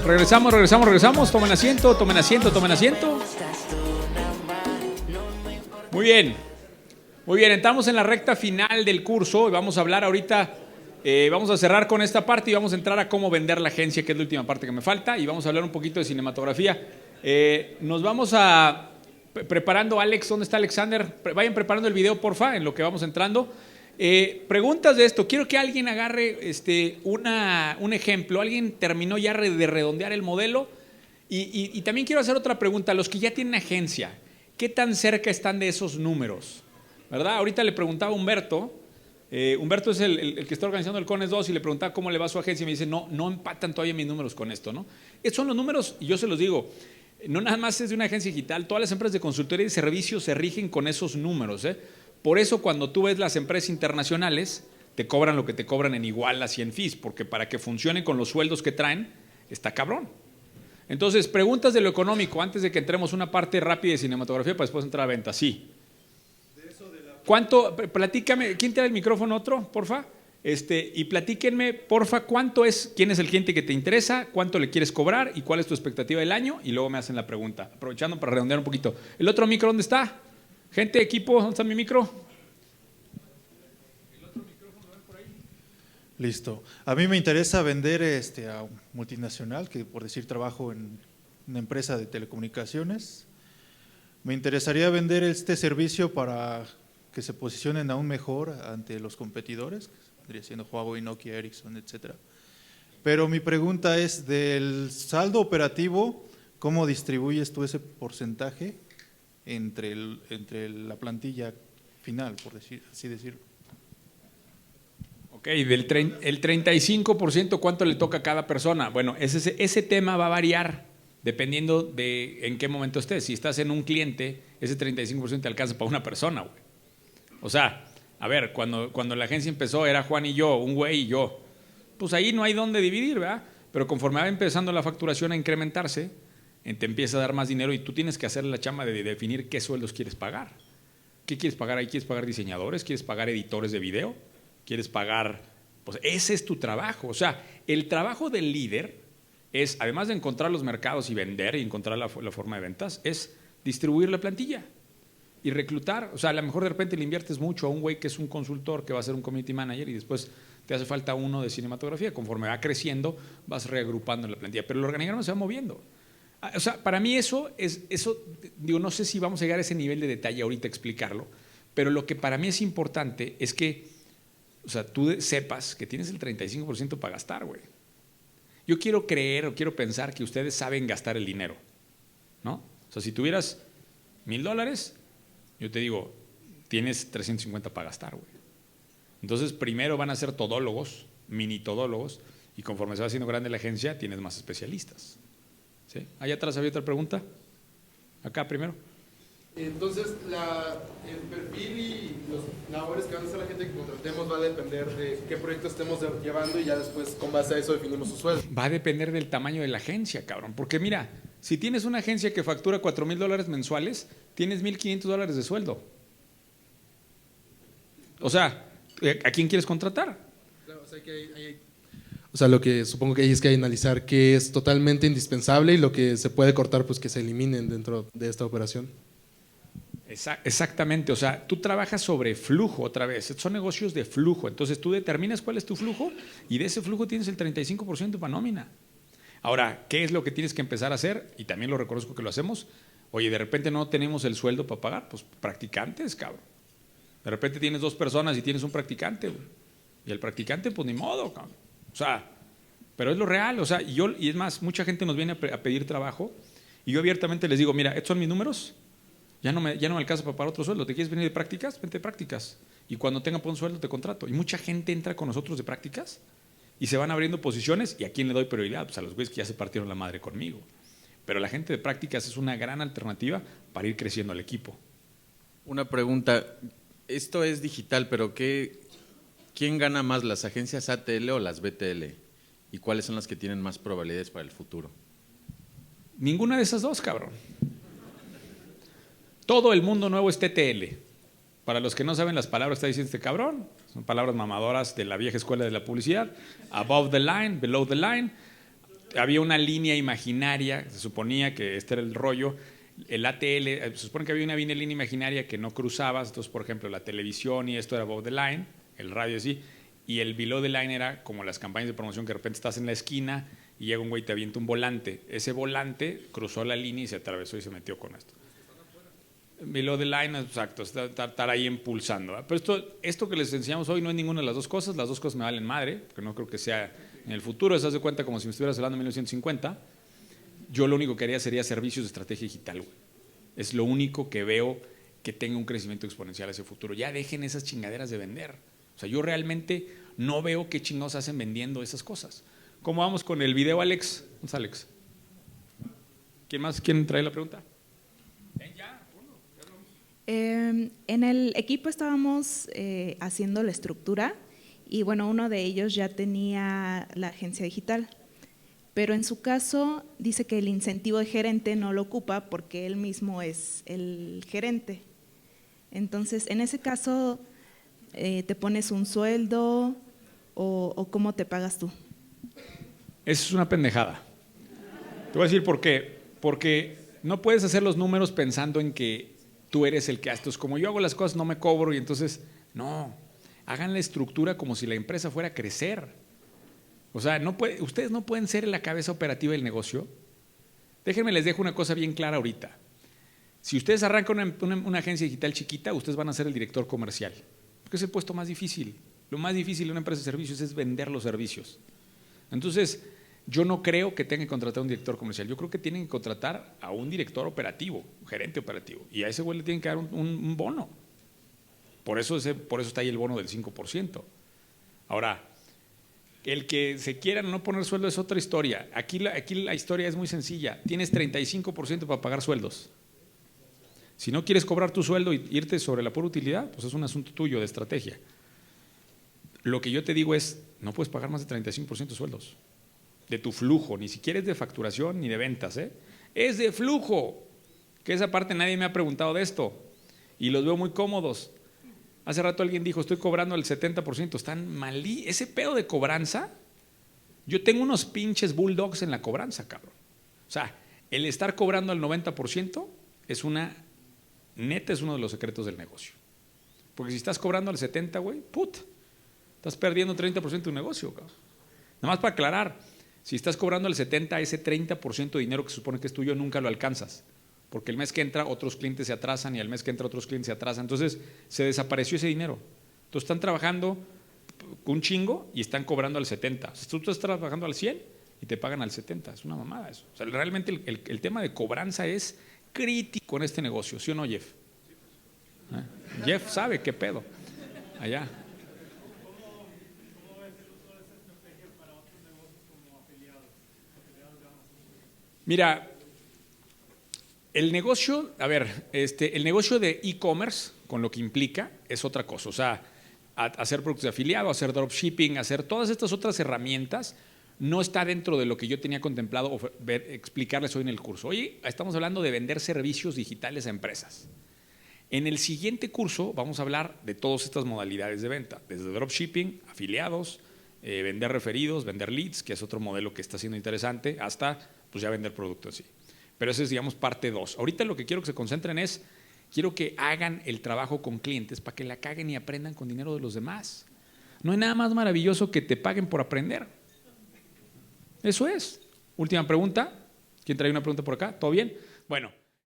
Regresamos. Tomen asiento. Muy bien. Estamos en la recta final del curso y vamos a hablar ahorita, vamos a cerrar con esta parte y vamos a entrar a cómo vender la agencia, que es la última parte que me falta, y vamos a hablar un poquito de cinematografía. Nos vamos a preparando. Alex, ¿dónde está Alexander? Vayan preparando el video, porfa, en lo que vamos entrando. Preguntas de esto. Quiero que alguien agarre un ejemplo. Alguien terminó ya de redondear el modelo y también quiero hacer otra pregunta. Los que ya tienen agencia, ¿qué tan cerca están de esos números? ¿Verdad? Ahorita le preguntaba a Humberto. Humberto es el que está organizando el CONES 2 y le preguntaba cómo le va a su agencia y me dice, no empatan todavía mis números con esto, ¿no? Estos son los números y yo se los digo. No nada más es de una agencia digital, todas las empresas de consultoría y servicios se rigen con esos números, ¿eh? Por eso cuando tú ves las empresas internacionales, te cobran lo que te cobran en igualas y en fees, porque para que funcionen con los sueldos que traen, está cabrón. Entonces, preguntas de lo económico, antes de que entremos una parte rápida de cinematografía para después entrar a venta. Sí. ¿Cuánto? Platícame, ¿quién te da el micrófono otro, porfa? Y platíquenme, porfa, quién es el cliente que te interesa, cuánto le quieres cobrar y cuál es tu expectativa del año, y luego me hacen la pregunta, aprovechando para redondear un poquito. ¿El otro micro dónde está? Gente, equipo, ¿dónde está mi micro? El otro micrófono, ¿ven por ahí? Listo. A mí me interesa vender a un multinacional, que por decir trabajo en una empresa de telecomunicaciones. Me interesaría vender este servicio para que se posicionen aún mejor ante los competidores, vendría siendo Huawei, Nokia, Ericsson, etcétera. Pero mi pregunta es, del saldo operativo, ¿cómo distribuyes tú ese porcentaje entre la plantilla final, por así decirlo? Ok, el 35%, ¿cuánto le toca a cada persona? Bueno, ese tema va a variar dependiendo de en qué momento estés. Si estás en un cliente, ese 35% te alcanza para una persona, güey. O sea, a ver, cuando la agencia empezó era Juan y yo, un güey y yo. Pues ahí no hay dónde dividir, ¿verdad? Pero conforme va empezando la facturación a incrementarse, te empieza a dar más dinero y tú tienes que hacer la chamba de definir qué sueldos quieres pagar. ¿Qué quieres pagar ahí? ¿Quieres pagar diseñadores? ¿Quieres pagar editores de video? ¿Quieres pagar? Pues ese es tu trabajo. O sea, el trabajo del líder es, además de encontrar los mercados y vender y encontrar la forma de ventas, es distribuir la plantilla y reclutar. O sea, a lo mejor de repente le inviertes mucho a un güey que es un consultor, que va a ser un community manager, y después te hace falta uno de cinematografía. Conforme va creciendo, vas reagrupando la plantilla. Pero el organigrama se va moviendo. O sea, para mí eso, digo, no sé si vamos a llegar a ese nivel de detalle ahorita a explicarlo, pero lo que para mí es importante es que, o sea, tú sepas que tienes el 35% para gastar, güey. Yo quiero creer o quiero pensar que ustedes saben gastar el dinero, ¿no? O sea, si tuvieras $1,000, yo te digo, tienes 350 para gastar, güey. Entonces, primero van a ser todólogos, mini todólogos, y conforme se va haciendo grande la agencia, tienes más especialistas. ¿Sí? Allá atrás había otra pregunta. Acá primero. Entonces, el perfil y los labores que van a hacer la gente que contratemos va a depender de qué proyecto estemos llevando y ya después, con base a eso, definimos su sueldo. Va a depender del tamaño de la agencia, cabrón. Porque mira, si tienes una agencia que factura $4,000 mensuales, tienes $1,500 de sueldo. O sea, ¿a quién quieres contratar? Claro, o sea, que O sea, lo que supongo que hay es que hay que analizar qué es totalmente indispensable y lo que se puede cortar, pues que se eliminen dentro de esta operación. Exactamente, o sea, tú trabajas sobre flujo otra vez, son negocios de flujo, entonces tú determinas cuál es tu flujo y de ese flujo tienes el 35% para nómina. Ahora, ¿qué es lo que tienes que empezar a hacer? Y también lo reconozco que lo hacemos. Oye, de repente no tenemos el sueldo para pagar, pues practicantes, cabrón. De repente tienes 2 personas y tienes un practicante, güey. Y el practicante, pues ni modo, cabrón. O sea, pero es lo real, o sea, y es más, mucha gente nos viene a pedir trabajo y yo abiertamente les digo, mira, estos son mis números. Ya no me alcanza para pagar otro sueldo. ¿Te quieres venir de prácticas? Vente de prácticas. Y cuando tenga por un sueldo te contrato. Y mucha gente entra con nosotros de prácticas y se van abriendo posiciones. ¿Y a quién le doy prioridad? Pues a los güeyes que ya se partieron la madre conmigo. Pero la gente de prácticas es una gran alternativa para ir creciendo al equipo. Una pregunta. Esto es digital, pero ¿quién gana más, las agencias ATL o las BTL? ¿Y cuáles son las que tienen más probabilidades para el futuro? Ninguna de esas dos, cabrón. Todo el mundo nuevo es TTL. Para los que no saben las palabras que está diciendo este cabrón, son palabras mamadoras de la vieja escuela de la publicidad. Above the line, below the line. había una línea imaginaria, se suponía que este era el rollo, el ATL, se supone que había una línea imaginaria que no cruzabas, entonces por ejemplo la televisión y esto era above the line, el radio así, y el below the line era como las campañas de promoción que de repente estás en la esquina y llega un güey y te avienta un volante, ese volante cruzó la línea y se atravesó y se metió con esto. Below the line, exacto, estar ahí impulsando, ¿verdad? Pero esto que les enseñamos hoy no es ninguna de las dos cosas me valen madre, porque no creo que sea en el futuro, se hace cuenta como si me estuvieras hablando en 1950. Yo lo único que haría sería servicios de estrategia digital, güey. Es lo único que veo que tenga un crecimiento exponencial hacia el futuro. Ya dejen esas chingaderas de vender. O sea, yo realmente no veo qué chingados hacen vendiendo esas cosas. ¿Cómo vamos con el video, Alex? ¿Dónde está Alex? ¿Quién más? ¿Quién trae la pregunta? En el equipo estábamos haciendo la estructura y bueno, uno de ellos ya tenía la agencia digital, pero en su caso dice que el incentivo de gerente no lo ocupa porque él mismo es el gerente. Entonces, en ese caso, ¿te pones un sueldo o cómo te pagas tú? Eso es una pendejada. Te voy a decir por qué. Porque no puedes hacer los números pensando en que tú eres el que hace. Entonces, como yo hago las cosas, no me cobro y entonces, no. Hagan la estructura como si la empresa fuera a crecer. O sea, ustedes no pueden ser la cabeza operativa del negocio. Déjenme, les dejo una cosa bien clara ahorita. Si ustedes arrancan una agencia digital chiquita, ustedes van a ser el director comercial. Porque es el puesto más difícil. Lo más difícil de una empresa de servicios es vender los servicios. Entonces, yo no creo que tengan que contratar a un director comercial. Yo creo que tienen que contratar a un director operativo, un gerente operativo. Y a ese güey le tienen que dar un bono. Por eso está ahí el bono del 5%. Ahora, el que se quiera no poner sueldo es otra historia. Aquí la historia es muy sencilla. Tienes 35% para pagar sueldos. Si no quieres cobrar tu sueldo y irte sobre la pura utilidad, pues es un asunto tuyo de estrategia. Lo que yo te digo es, no puedes pagar más de 35% de sueldos. De tu flujo, ni siquiera es de facturación ni de ventas, es de flujo. Que esa parte nadie me ha preguntado de esto. Y los veo muy cómodos. Hace rato alguien dijo, estoy cobrando el 70%, están malí. Ese pedo de cobranza, yo tengo unos pinches bulldogs en la cobranza, cabrón. O sea, el estar cobrando el 90% es uno de los secretos del negocio. Porque si estás cobrando al 70%, güey, estás perdiendo 30% de tu negocio, cabrón. Nada más para aclarar, si estás cobrando el 70%, ese 30% de dinero que se supone que es tuyo nunca lo alcanzas. Porque el mes que entra otros clientes se atrasan y el mes que entra otros clientes se atrasan. Entonces se desapareció ese dinero. Entonces están trabajando un chingo y están cobrando al 70%. Si tú estás trabajando al 100% y te pagan al 70%. Es una mamada eso. O sea, realmente el tema de cobranza es crítico en este negocio. ¿Sí o no, Jeff? Jeff sabe qué pedo. Allá. Mira, el negocio, el negocio de e-commerce, con lo que implica, es otra cosa. O sea, hacer productos de afiliado, hacer dropshipping, hacer todas estas otras herramientas, no está dentro de lo que yo tenía contemplado explicarles hoy en el curso. Hoy estamos hablando de vender servicios digitales a empresas. En el siguiente curso vamos a hablar de todas estas modalidades de venta, desde dropshipping, afiliados, vender referidos, vender leads, que es otro modelo que está siendo interesante, hasta pues ya vender productos así. Pero eso es, digamos, parte 2. Ahorita lo que quiero que se concentren es, quiero que hagan el trabajo con clientes para que la caguen y aprendan con dinero de los demás. No hay nada más maravilloso que te paguen por aprender. Eso es. Última pregunta. ¿Quién trae una pregunta por acá? ¿Todo bien? Bueno.